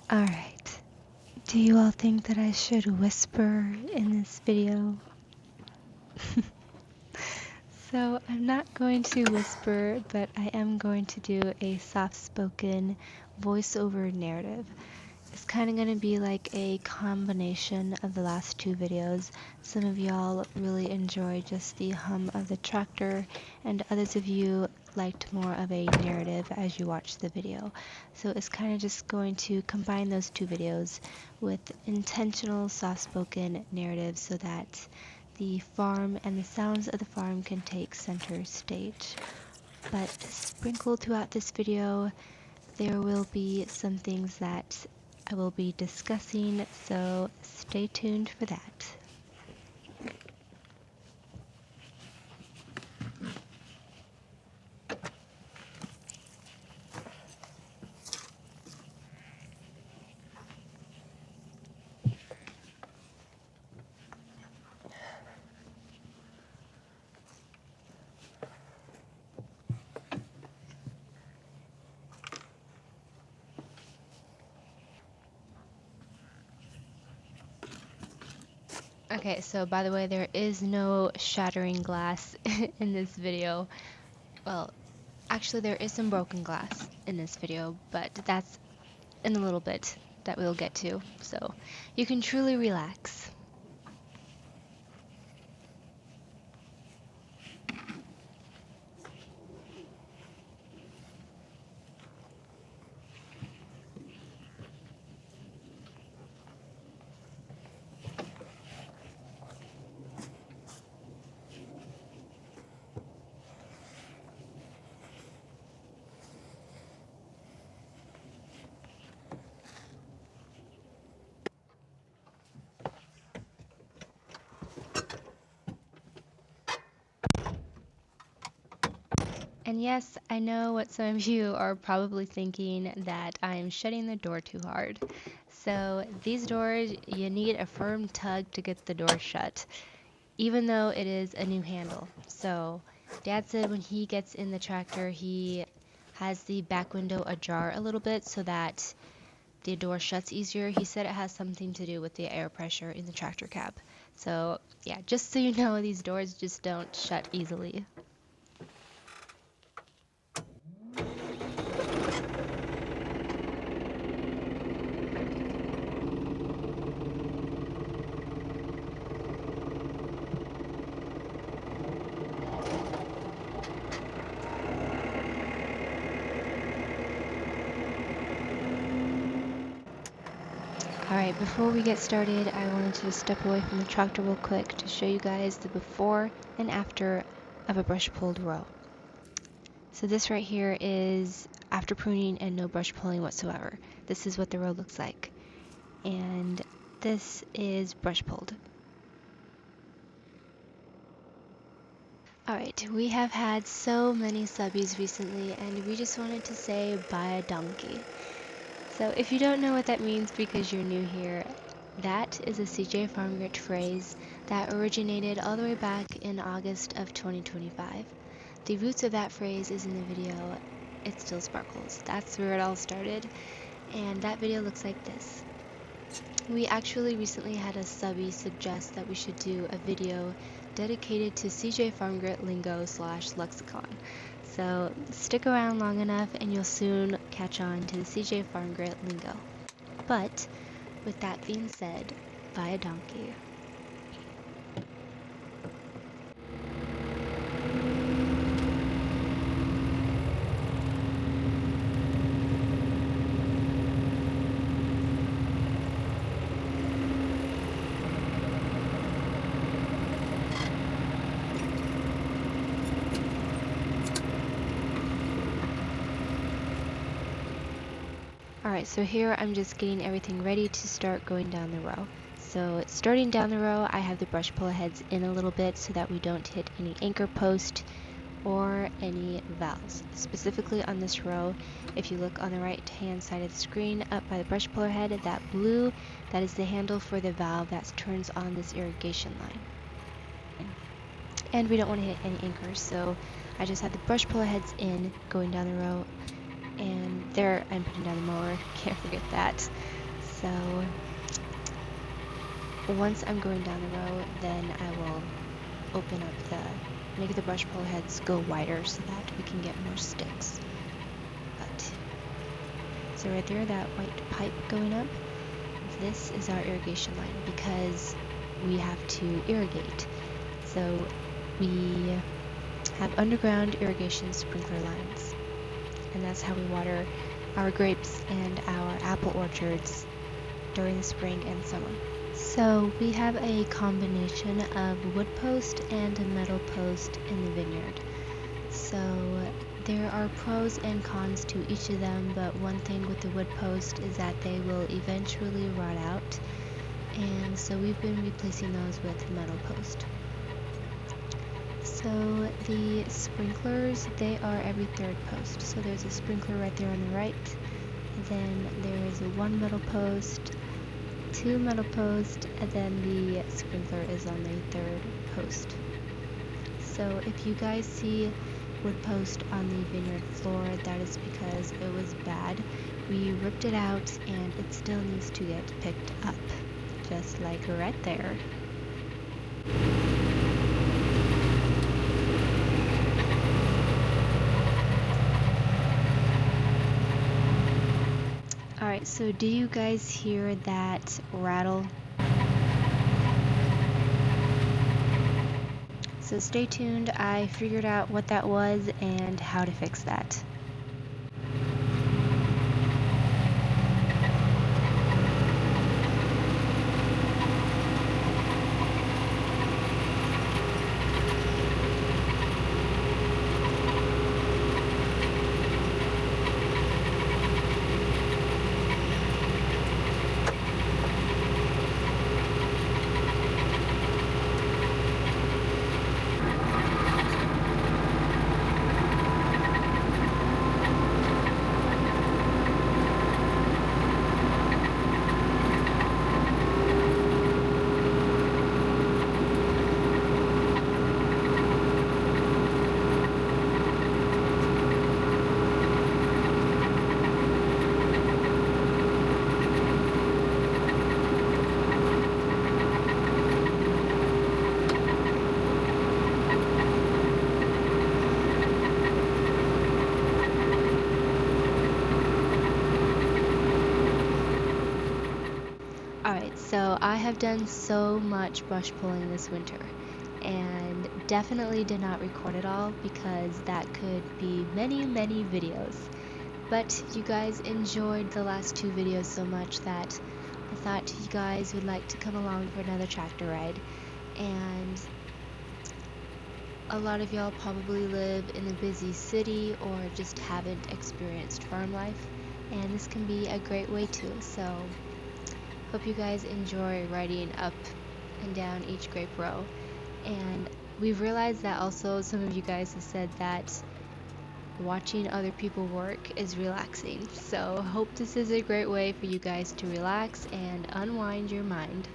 Alright, do you all think that I should whisper in this video? So I'm not going to whisper, but I am going to do a soft-spoken voiceover narrative. It's kind of going to be like a combination of the last two videos. Some of y'all really enjoyed just the hum of the tractor, and others of you liked more of a narrative as you watched the video. So it's kind of just going to combine those two videos with intentional soft-spoken narratives so that the farm and the sounds of the farm can take center stage. But sprinkled throughout this video, there will be some things that I will be discussing, so stay tuned for that. Okay, so by the way, there is no shattering glass in this video. Well, actually there is some broken glass in this video, but that's in a little bit that we'll get to, so you can truly relax. And yes, I know what some of you are probably thinking, that I am shutting the door too hard. So these doors, you need a firm tug to get the door shut, even though it is a new handle. So Dad said when he gets in the tractor, he has the back window ajar a little bit so that the door shuts easier. He said it has something to do with the air pressure in the tractor cab. So yeah, just so you know, these doors just don't shut easily. Alright, before we get started, I wanted to step away from the tractor real quick to show you guys the before and after of a brush pulled row. So this right here is after pruning and no brush pulling whatsoever. This is what the row looks like. And this is brush pulled. Alright, we have had so many subbies recently, and we just wanted to say buy a donkey. So if you don't know what that means because you're new here, that is a CJfarmGrit phrase that originated all the way back in August of 2025. The roots of that phrase is in the video It Still Sparkles. That's where it all started, and that video looks like this. We actually recently had a subbie suggest that we should do a video dedicated to CJfarmGrit lingo / lexicon. So stick around long enough and you'll soon catch on to the CJfarmGrit lingo. But with that being said, buy a donkey. Alright, so here I'm just getting everything ready to start going down the row. So starting down the row, I have the brush pull heads in a little bit so that we don't hit any anchor post or any valves. Specifically on this row, if you look on the right hand side of the screen up by the brush puller head, that blue, that is the handle for the valve that turns on this irrigation line. And we don't want to hit any anchors, so I just have the brush puller heads in going down the row. And there I'm putting down the mower, can't forget that. So once I'm going down the row, then I will open up make the brush puller heads go wider so that we can get more sticks. But so right there, that white pipe going up, this is our irrigation line because we have to irrigate. So we have underground irrigation sprinkler lines, and that's how we water our grapes and our apple orchards during the spring and summer. So we have a combination of wood post and a metal post in the vineyard. So there are pros and cons to each of them, but one thing with the wood post is that they will eventually rot out, and so we've been replacing those with metal post. So the sprinklers, they are every third post. So there's a sprinkler right there on the right, then there is a one metal post, two metal posts, and then the sprinkler is on the third post. So if you guys see wood post on the vineyard floor, that is because it was bad. We ripped it out and it still needs to get picked up, just like right there. Alright, so do you guys hear that rattle? So stay tuned, I figured out what that was and how to fix that. Alright, so I have done so much brush pulling this winter, and definitely did not record it all because that could be many videos. But you guys enjoyed the last two videos so much that I thought you guys would like to come along for another tractor ride. And a lot of y'all probably live in a busy city or just haven't experienced farm life, and this can be a great way to. So hope you guys enjoy riding up and down each grape row. And we've realized that also some of you guys have said that watching other people work is relaxing. So hope this is a great way for you guys to relax and unwind your mind.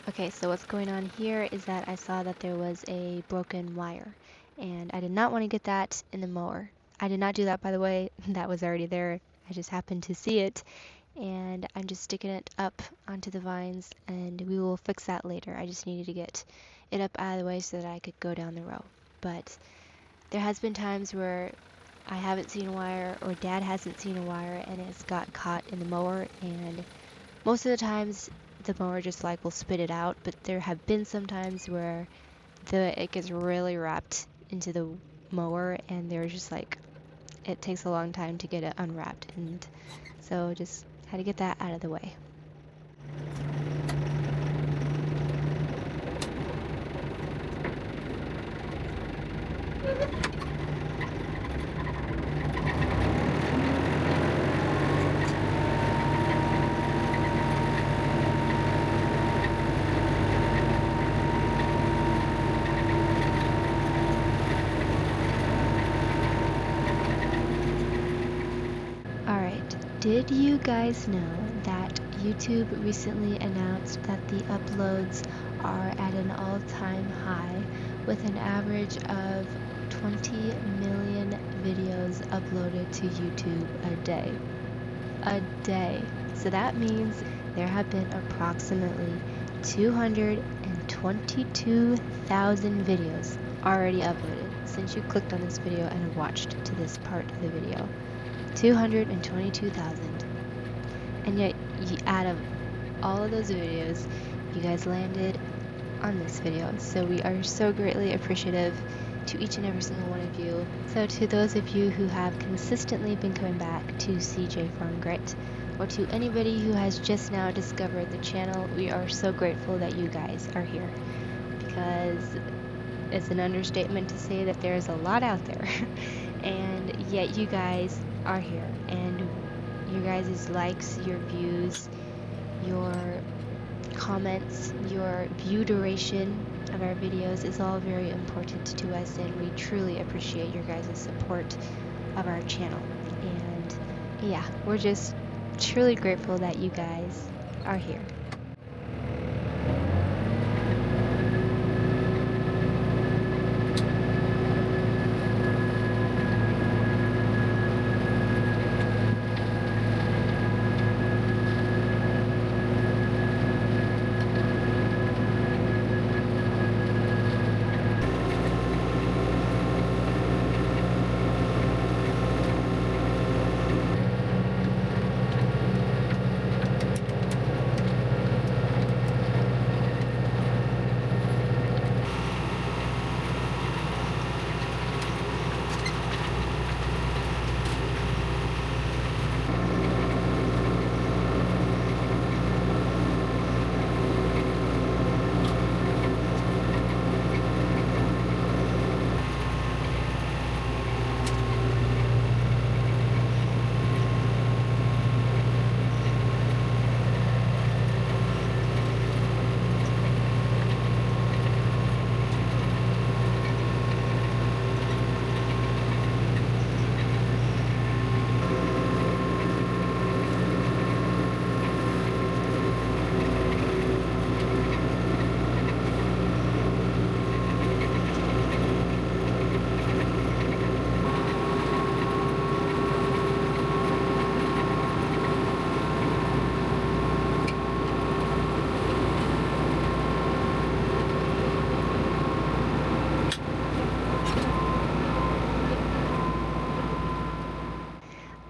Okay, so what's going on here is that I saw that there was a broken wire, and I did not want to get that in the mower. I did not do that, by the way. That was already there. I just happened to see it, and I'm just sticking it up onto the vines, and we will fix that later. I just needed to get it up out of the way so that I could go down the row. But there has been times where I haven't seen a wire, or Dad hasn't seen a wire, and it's got caught in the mower, and most of the times the mower just like will spit it out, but there have been some times where it gets really wrapped into the mower, and there's just like it takes a long time to get it unwrapped, and so just had to get that out of the way. Alright, did you guys know that YouTube recently announced that the uploads are at an all-time high with an average of 20 million videos uploaded to YouTube a day? A day. So that means there have been approximately 222,000 videos already uploaded since you clicked on this video and watched to this part of the video. 222,000. And yet, out of all of those videos, you guys landed on this video. So we are so greatly appreciative to each and every single one of you. So to those of you who have consistently been coming back to CJfarmGrit, or to anybody who has just now discovered the channel, we are so grateful that you guys are here, because it's an understatement to say that there's a lot out there. And yet you guys are here, and your guys' likes, your views, your comments, your view duration of our videos is all very important to us, and we truly appreciate your guys' support of our channel. And yeah, we're just truly grateful that you guys are here.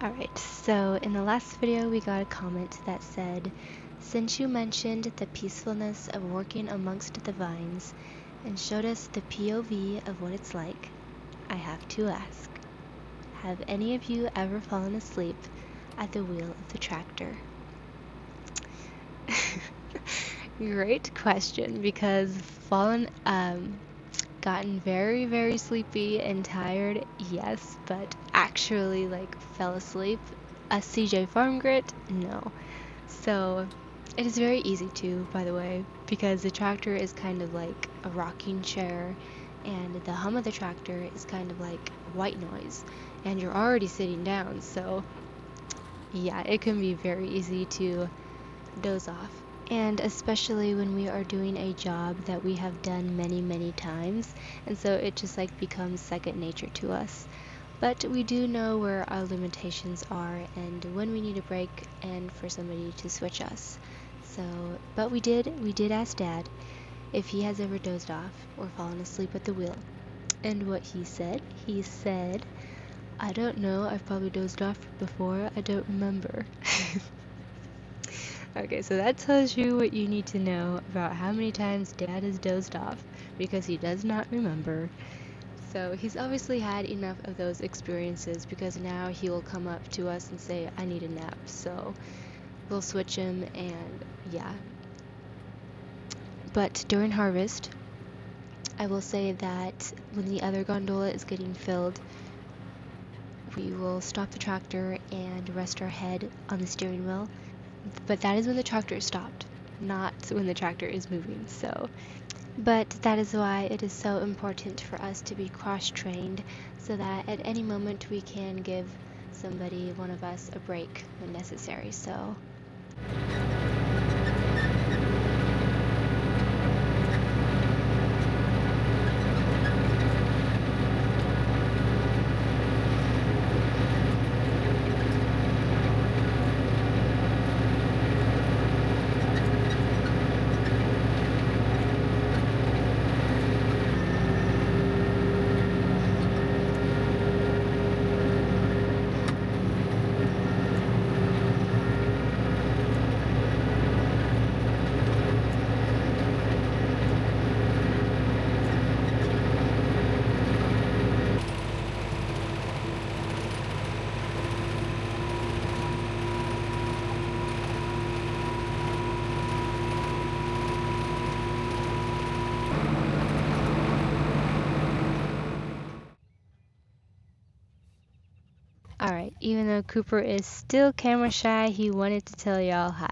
Alright, so in the last video we got a comment that said, since you mentioned the peacefulness of working amongst the vines and showed us the POV of what it's like, I have to ask, have any of you ever fallen asleep at the wheel of the tractor? Great question, because gotten very, very sleepy and tired, yes, but actually like fell asleep, a CJfarmGrit, no. So it is very easy to, by the way, because the tractor is kind of like a rocking chair, and the hum of the tractor is kind of like white noise, and you're already sitting down, so yeah, it can be very easy to doze off. And especially when we are doing a job that we have done many, many times, and so it just like becomes second nature to us. But we do know where our limitations are and when we need a break and for somebody to switch us. So, but we did ask Dad if he has ever dozed off or fallen asleep at the wheel. And what he said, I don't know, I've probably dozed off before, I don't remember. Okay, so that tells you what you need to know about how many times Dad has dozed off, because he does not remember. So he's obviously had enough of those experiences, because now he will come up to us and say, I need a nap. So we'll switch him, and yeah. But during harvest, I will say that when the other gondola is getting filled, we will stop the tractor and rest our head on the steering wheel. But that is when the tractor is stopped, not when the tractor is moving. But that is why it is so important for us to be cross-trained, so that at any moment we can give somebody, one of us, a break when necessary. So alright, even though Cooper is still camera shy, he wanted to tell y'all hi.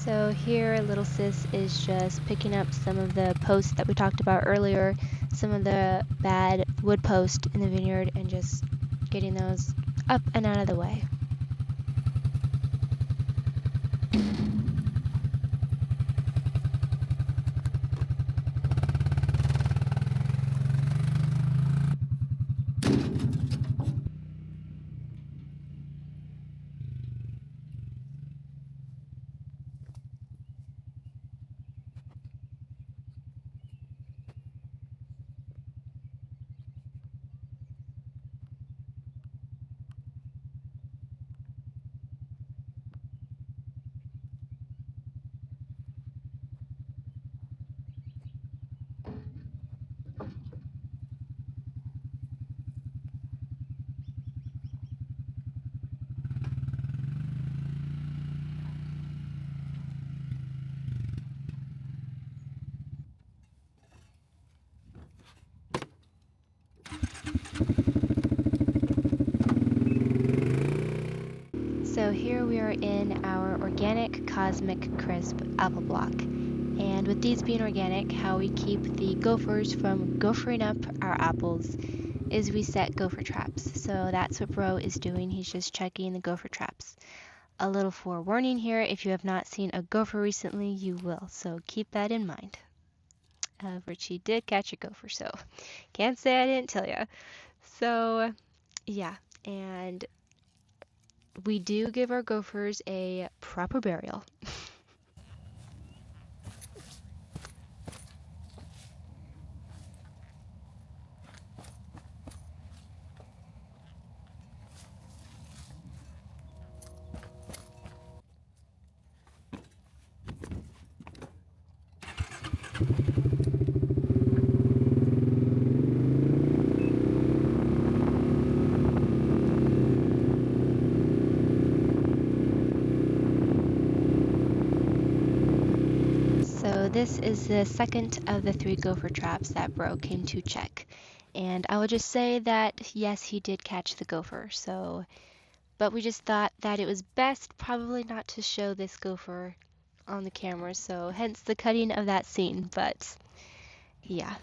So here little sis is just picking up some of the posts that we talked about earlier, some of the bad wood posts in the vineyard, and just getting those up and out of the way. So here we are in our organic cosmic crisp apple block. And with these being organic, how we keep the gophers from gophering up our apples is we set gopher traps. So that's what Bro is doing. He's just checking the gopher traps. A little forewarning here, if you have not seen a gopher recently, you will. So keep that in mind. Richie did catch a gopher, so can't say I didn't tell ya. So yeah, and we do give our gophers a proper burial. So this is the second of the 3 gopher traps that Bro came to check. And I will just say that yes, he did catch the gopher. So, but we just thought that it was best probably not to show this gopher on the camera, so hence the cutting of that scene. But yeah.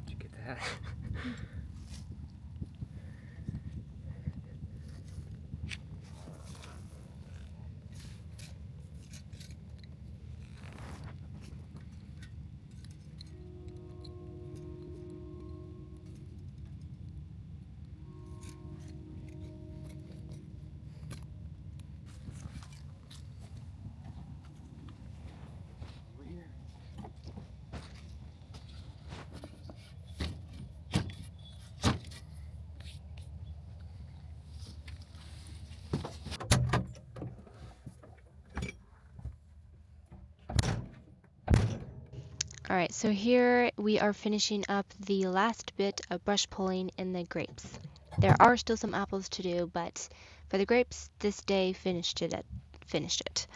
Did you get that? All right, so here we are finishing up the last bit of brush pulling in the grapes. There are still some apples to do, but for the grapes, this day finished it.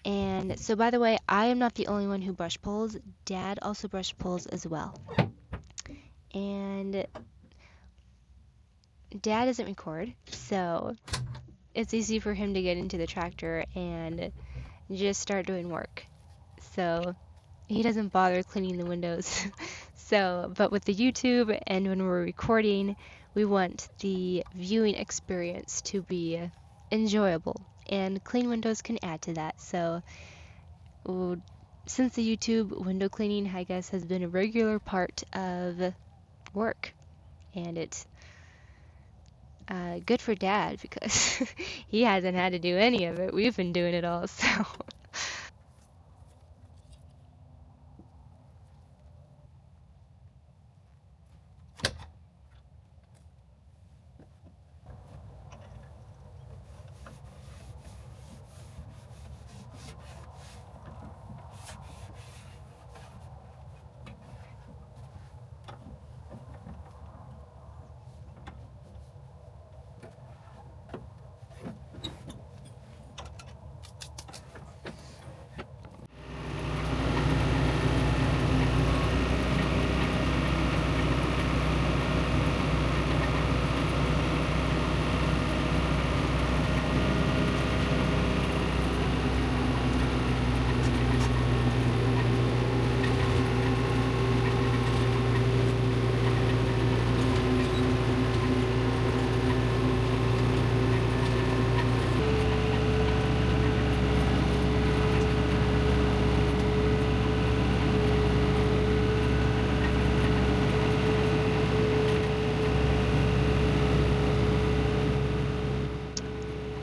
And so, by the way, I am not the only one who brush pulls. Dad also brush pulls as well. And Dad doesn't record, so it's easy for him to get into the tractor and just start doing work. So he doesn't bother cleaning the windows. So, but with the YouTube and when we're recording, we want the viewing experience to be enjoyable, and clean windows can add to that. So, since the YouTube, window cleaning, I guess, has been a regular part of work, and it's good for Dad because he hasn't had to do any of it. We've been doing it all, so.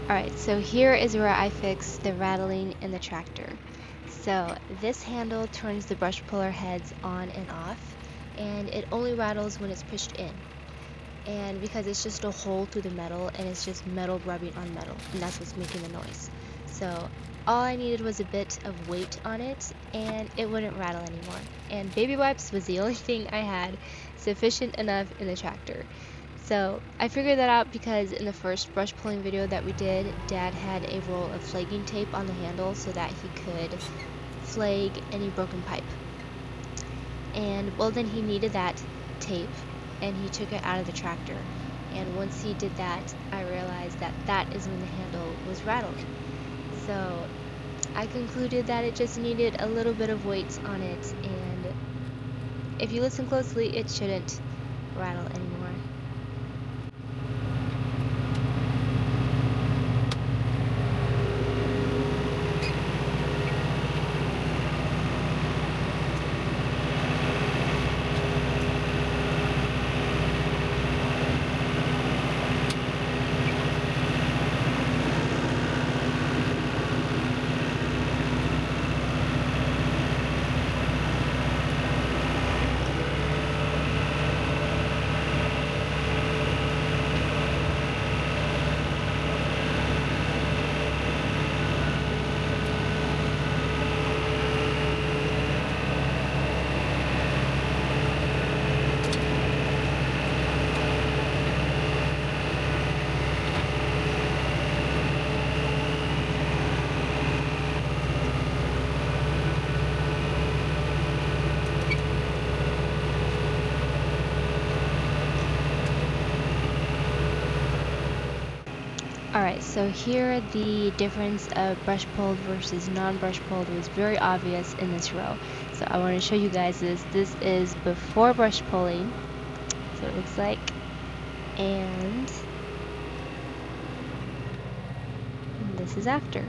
Alright, so here is where I fix the rattling in the tractor. So this handle turns the brush puller heads on and off, and it only rattles when it's pushed in. And because it's just a hole through the metal, and it's just metal rubbing on metal, and that's what's making the noise. So all I needed was a bit of weight on it, and it wouldn't rattle anymore. And baby wipes was the only thing I had sufficient enough in the tractor. So I figured that out because in the first brush pulling video that we did, Dad had a roll of flagging tape on the handle so that he could flag any broken pipe. And well, then he needed that tape and he took it out of the tractor. And once he did that, I realized that that is when the handle was rattled. So I concluded that it just needed a little bit of weight on it, and if you listen closely, it shouldn't rattle anymore. Alright, so here the difference of brush pulled versus non-brush pulled was very obvious in this row. So I want to show you guys this. This is before brush pulling, so it looks like, and this is after.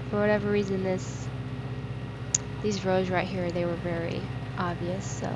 For whatever reason, these rows right here, they were very obvious, so.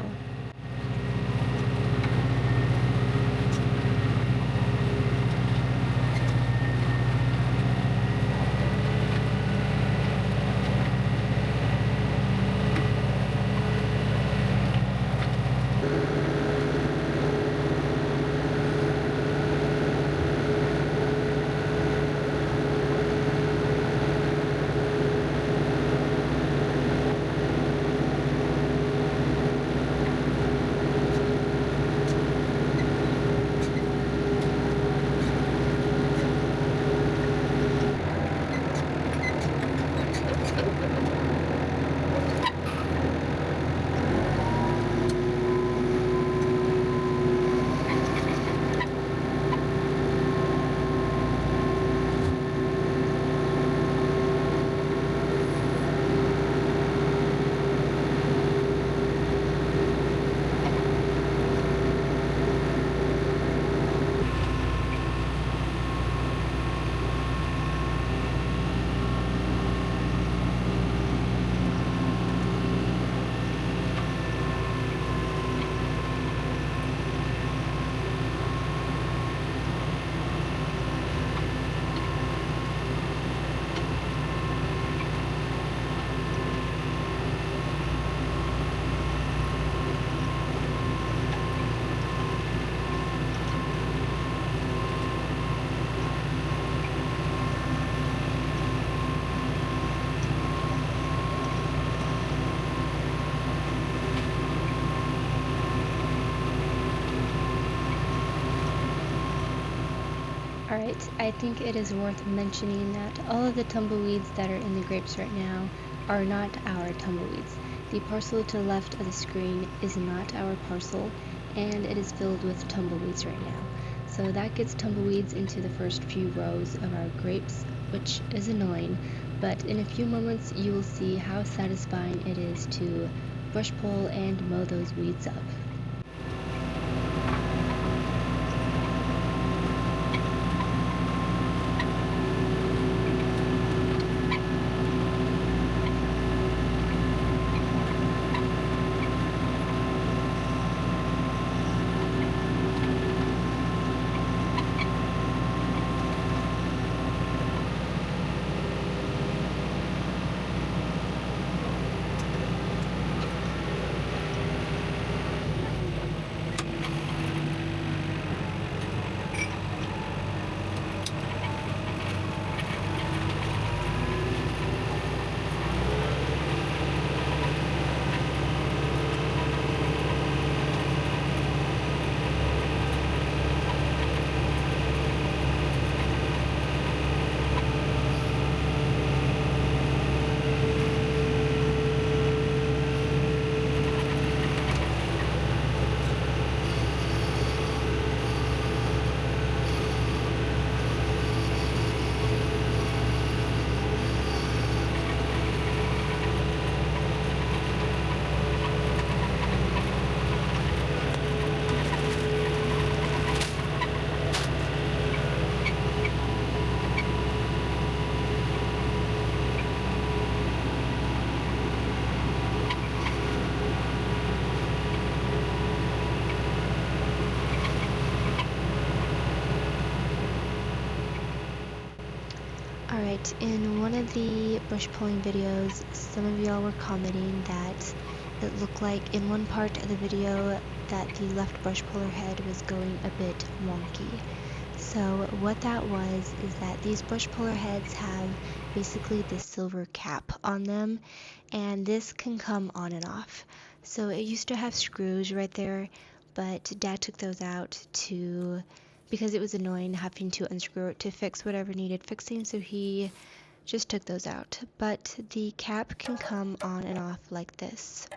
Alright, I think it is worth mentioning that all of the tumbleweeds that are in the grapes right now are not our tumbleweeds. The parcel to the left of the screen is not our parcel, and it is filled with tumbleweeds right now. So that gets tumbleweeds into the first few rows of our grapes, which is annoying, but in a few moments you will see how satisfying it is to brush pull and mow those weeds up. Alright, in one of the brush pulling videos, some of y'all were commenting that it looked like in one part of the video that the left brush puller head was going a bit wonky. So what that was is that these brush puller heads have basically this silver cap on them, and this can come on and off. So it used to have screws right there, but Dad took those out because it was annoying having to unscrew it to fix whatever needed fixing, so he just took those out. But the cap can come on and off like this.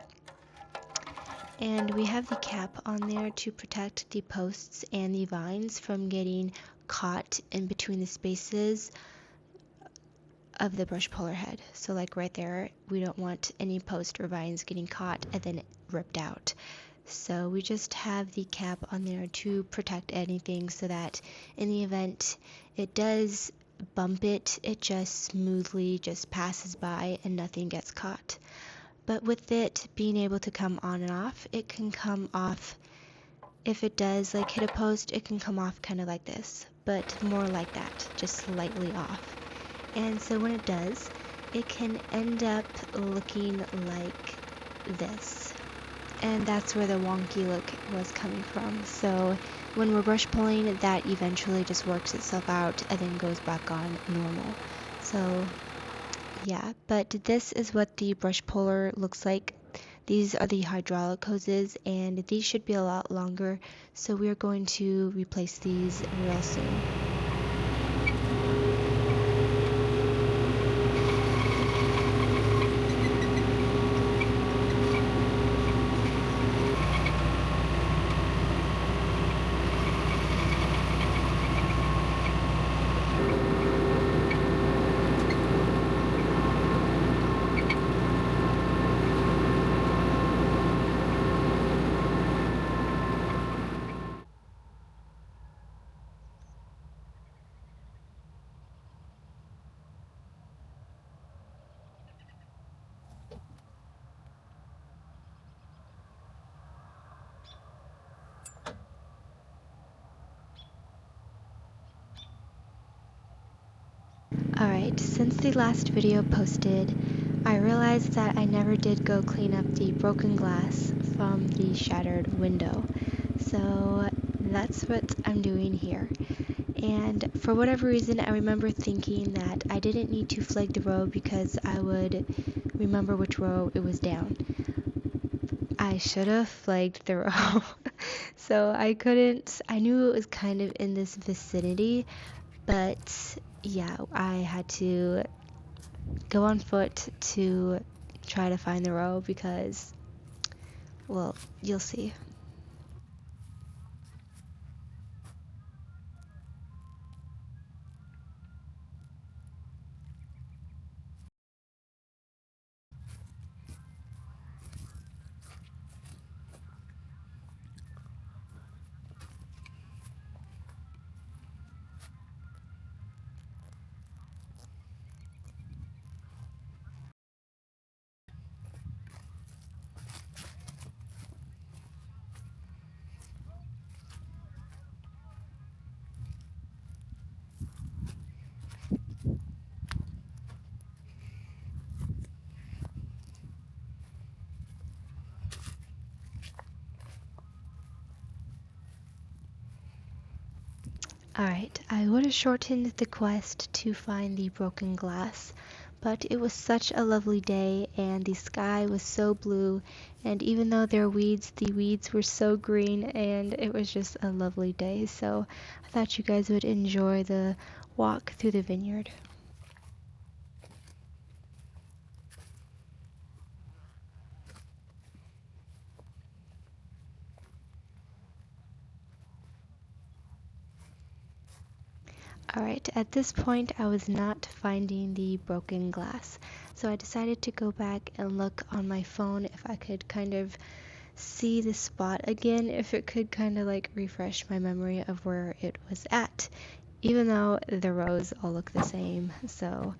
And we have the cap on there to protect the posts and the vines from getting caught in between the spaces of the brush puller head. So like right there, we don't want any post or vines getting caught and then ripped out. So we just have the cap on there to protect anything so that in the event it does bump it, it just smoothly just passes by and nothing gets caught. But with it being able to come on and off, it can come off, if it does like hit a post, it can come off kind of like this, but more like that, just slightly off. And so when it does, it can end up looking like this. And that's where the wonky look was coming from. So when we're brush pulling, that eventually just works itself out and then goes back on normal. So yeah, but this is what the brush puller looks like. These are the hydraulic hoses, and these should be a lot longer, so we're going to replace these real soon. Alright, since the last video posted, I realized that I never did go clean up the broken glass from the shattered window. So that's what I'm doing here. And for whatever reason, I remember thinking that I didn't need to flag the row because I would remember which row it was down. I should have flagged the row. So I knew it was kind of in this vicinity, but yeah, I had to go on foot to try to find the row because, well, you'll see. Alright, I would have shortened the quest to find the broken glass, but it was such a lovely day and the sky was so blue, and even though there are weeds, the weeds were so green, and it was just a lovely day, so I thought you guys would enjoy the walk through the vineyard. Alright, at this point I was not finding the broken glass, so I decided to go back and look on my phone if I could kind of see the spot again, if it could kind of like refresh my memory of where it was at, even though the rows all look the same, so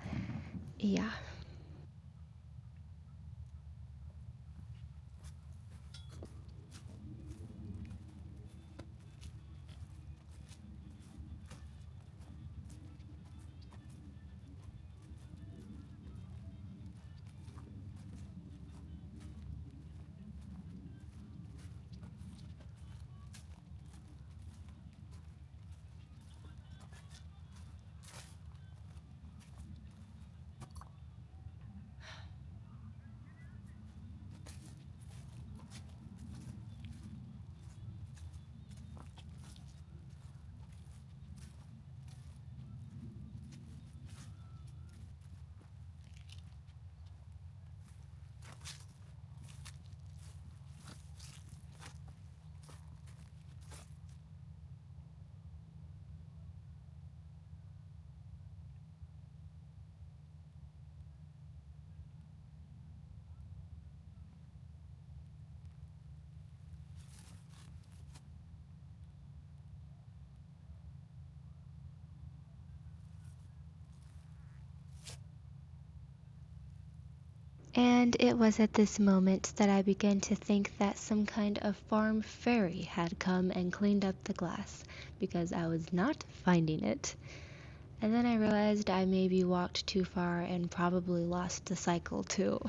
yeah. And it was at this moment that I began to think that some kind of farm fairy had come and cleaned up the glass, because I was not finding it. And then I realized I maybe walked too far and probably lost the cycle too.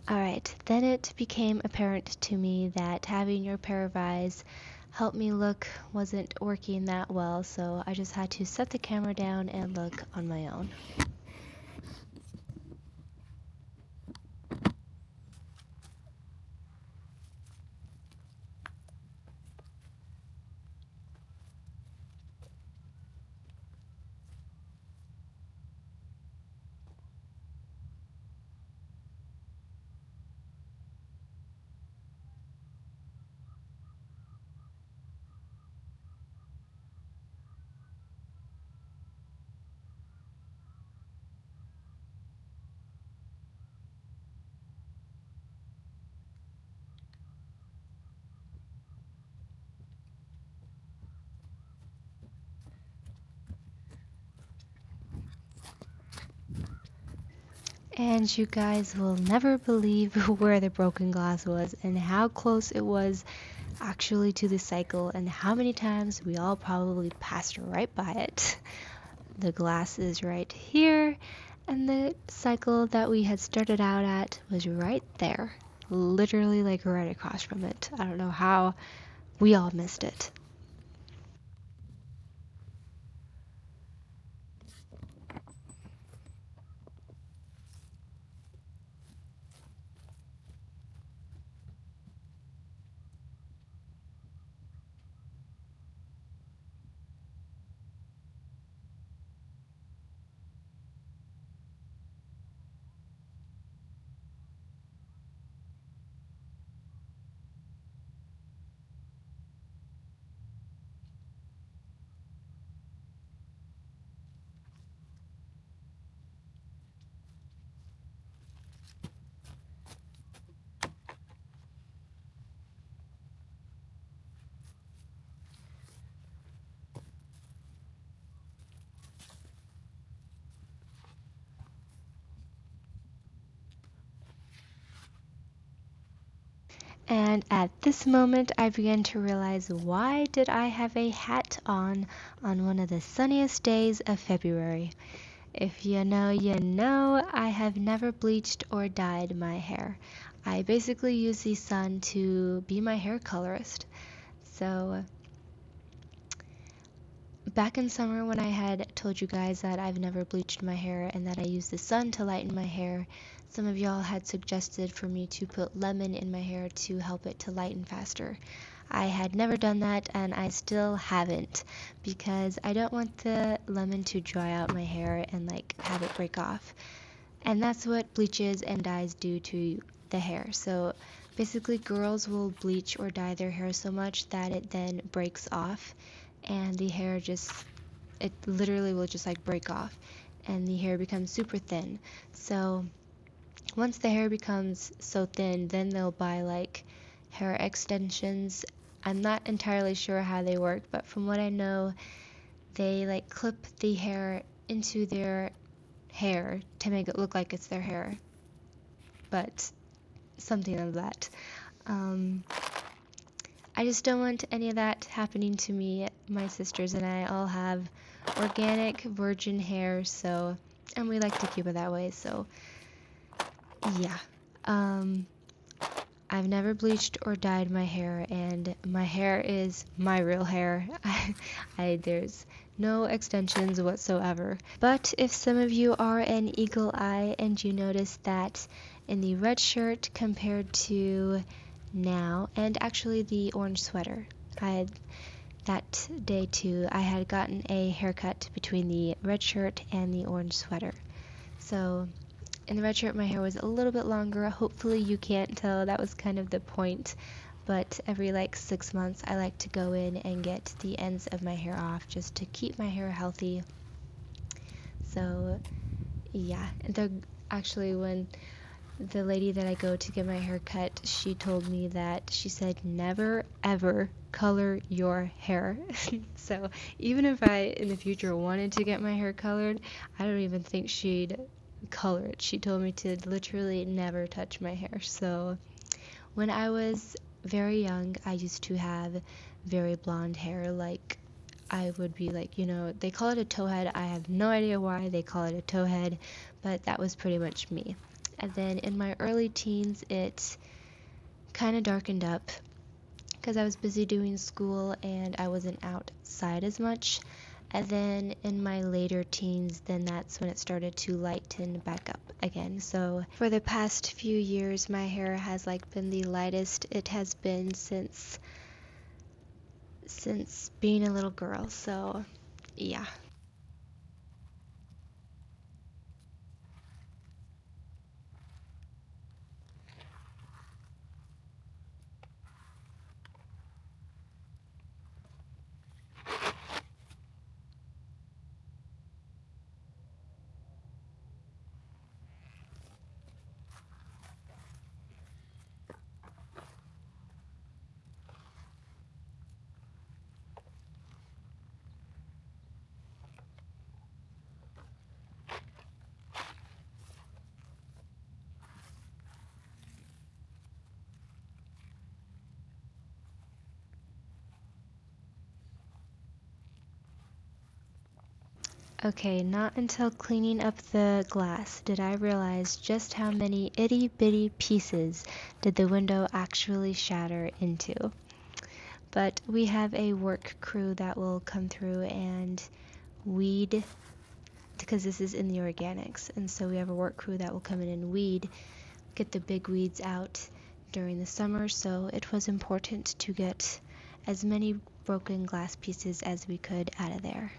Alright, then it became apparent to me that having your pair of eyes help me look wasn't working that well, so I just had to set the camera down and look on my own. And you guys will never believe where the broken glass was and how close it was actually to the cycle and how many times we all probably passed right by it. The glass is right here, and the cycle that we had started out at was right there. Literally, like right across from it. I don't know how we all missed it. And at this moment, I began to realize, why did I have a hat on one of the sunniest days of February? If you know, you know, I have never bleached or dyed my hair. I basically use the sun to be my hair colorist. So back in summer, when I had told you guys that I've never bleached my hair and that I use the sun to lighten my hair, some of y'all had suggested for me to put lemon in my hair to help it to lighten faster. I had never done that, and I still haven't, because I don't want the lemon to dry out my hair and like have it break off. And that's what bleaches and dyes do to the hair. So basically, girls will bleach or dye their hair so much that it then breaks off, and the hair just, it literally will just like break off, and the hair becomes super thin. So once the hair becomes so thin, then they'll buy like hair extensions. I'm not entirely sure how they work, but from what I know, they like clip the hair into their hair to make it look like it's their hair, but something of that. Um, I just don't want any of that happening to me. My sisters and I all have organic virgin hair, so, and we like to keep it that way, so yeah. Um, I've never bleached or dyed my hair, and my hair is my real hair. There's no extensions whatsoever. But if some of you are an eagle eye and you notice that in the red shirt compared to now, and actually the orange sweater, I that day too, I had gotten a haircut between the red shirt and the orange sweater. So in the red shirt, my hair was a little bit longer. Hopefully you can't tell, that was kind of the point. But every like 6 months, I like to go in and get the ends of my hair off just to keep my hair healthy. So yeah, actually when the lady that I go to get my hair cut, she told me that she said never ever color your hair. So even if I in the future wanted to get my hair colored, I don't even think she'd color it. She told me to literally never touch my hair. So when I was very young, I used to have very blonde hair. Like, I would be like, they call it a towhead. I have no idea why they call it a towhead, but that was pretty much me. And then in my early teens, it kind of darkened up because I was busy doing school and I wasn't outside as much. And then in my later teens, then that's when it started to lighten back up again. So for the past few years, my hair has like been the lightest it has been since being a little girl. So yeah. Okay, not until cleaning up the glass did I realize just how many itty bitty pieces did the window actually shatter into. But we have a work crew that will come through and weed, because this is in the organics, and so we have a work crew that will come in and weed, get the big weeds out during the summer. So it was important to get as many broken glass pieces as we could out of there.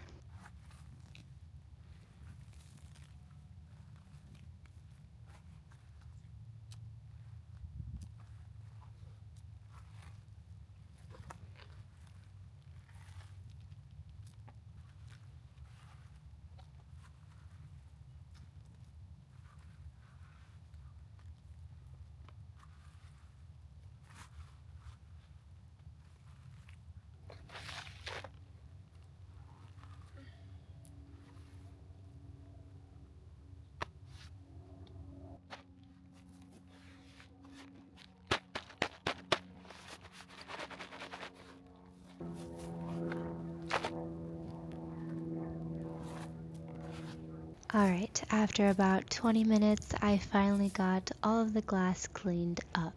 Alright, after about 20 minutes, I finally got all of the glass cleaned up.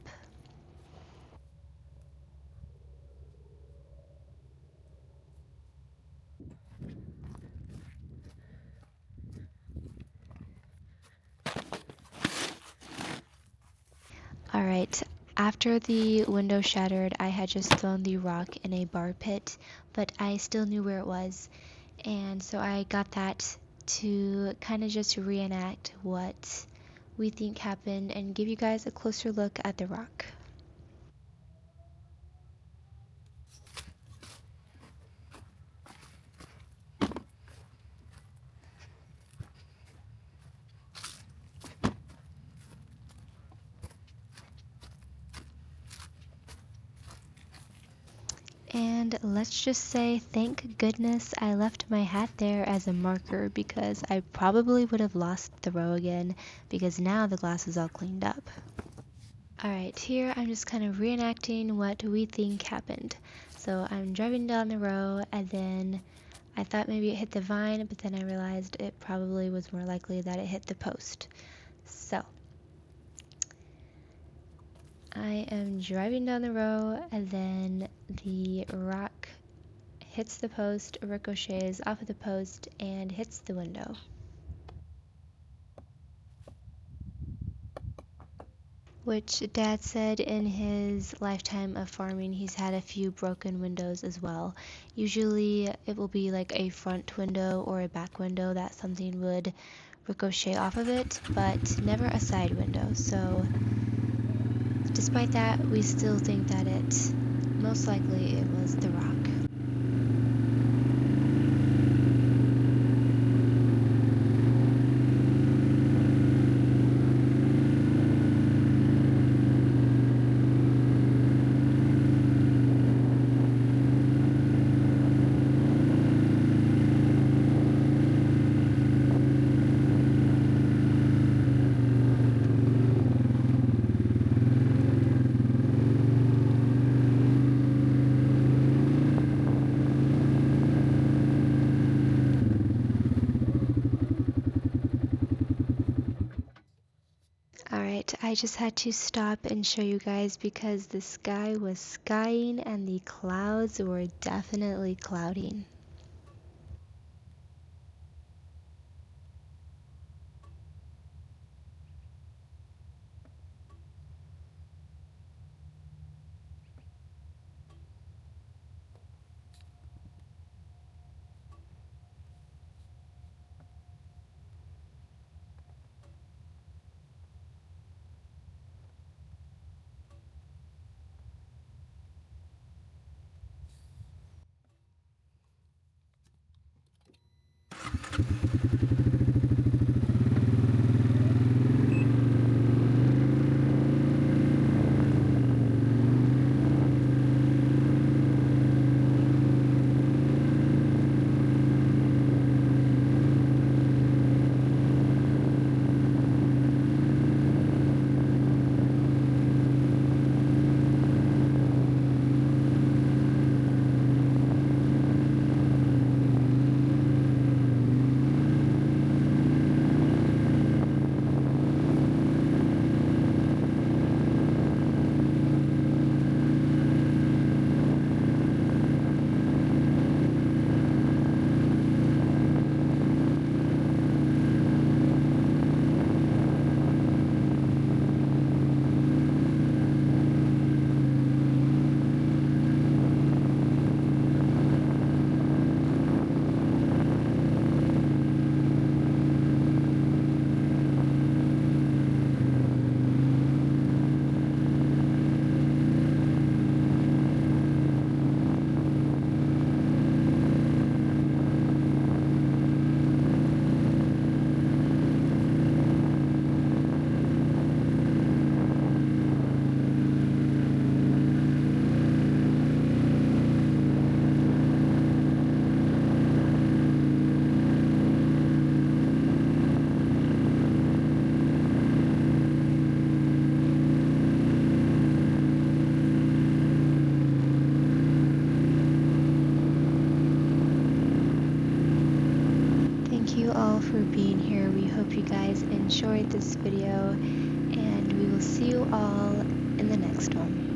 Alright, after the window shattered, I had just thrown the rock in a bar pit, but I still knew where it was, and so I got that to kind of just reenact what we think happened and give you guys a closer look at the rock. And let's just say thank goodness I left my hat there as a marker, because I probably would have lost the row again, because now the glass is all cleaned up. Alright, here I'm just kind of reenacting what we think happened. So I'm driving down the row, and then I thought maybe it hit the vine, but then I realized it probably was more likely that it hit the post. So I am driving down the row, and then the rock hits the post, ricochets off of the post, and hits the window. which Dad said in his lifetime of farming he's had a few broken windows as well. Usually it will be like a front window or a back window that something would ricochet off of it, but never a side window. So despite that, we still think that most likely it was the rock. Alright, I just had to stop and show you guys because the sky was skying and the clouds were definitely clouding. Thank you all for being here. We hope you guys enjoyed this video, and we will see you all in the next one.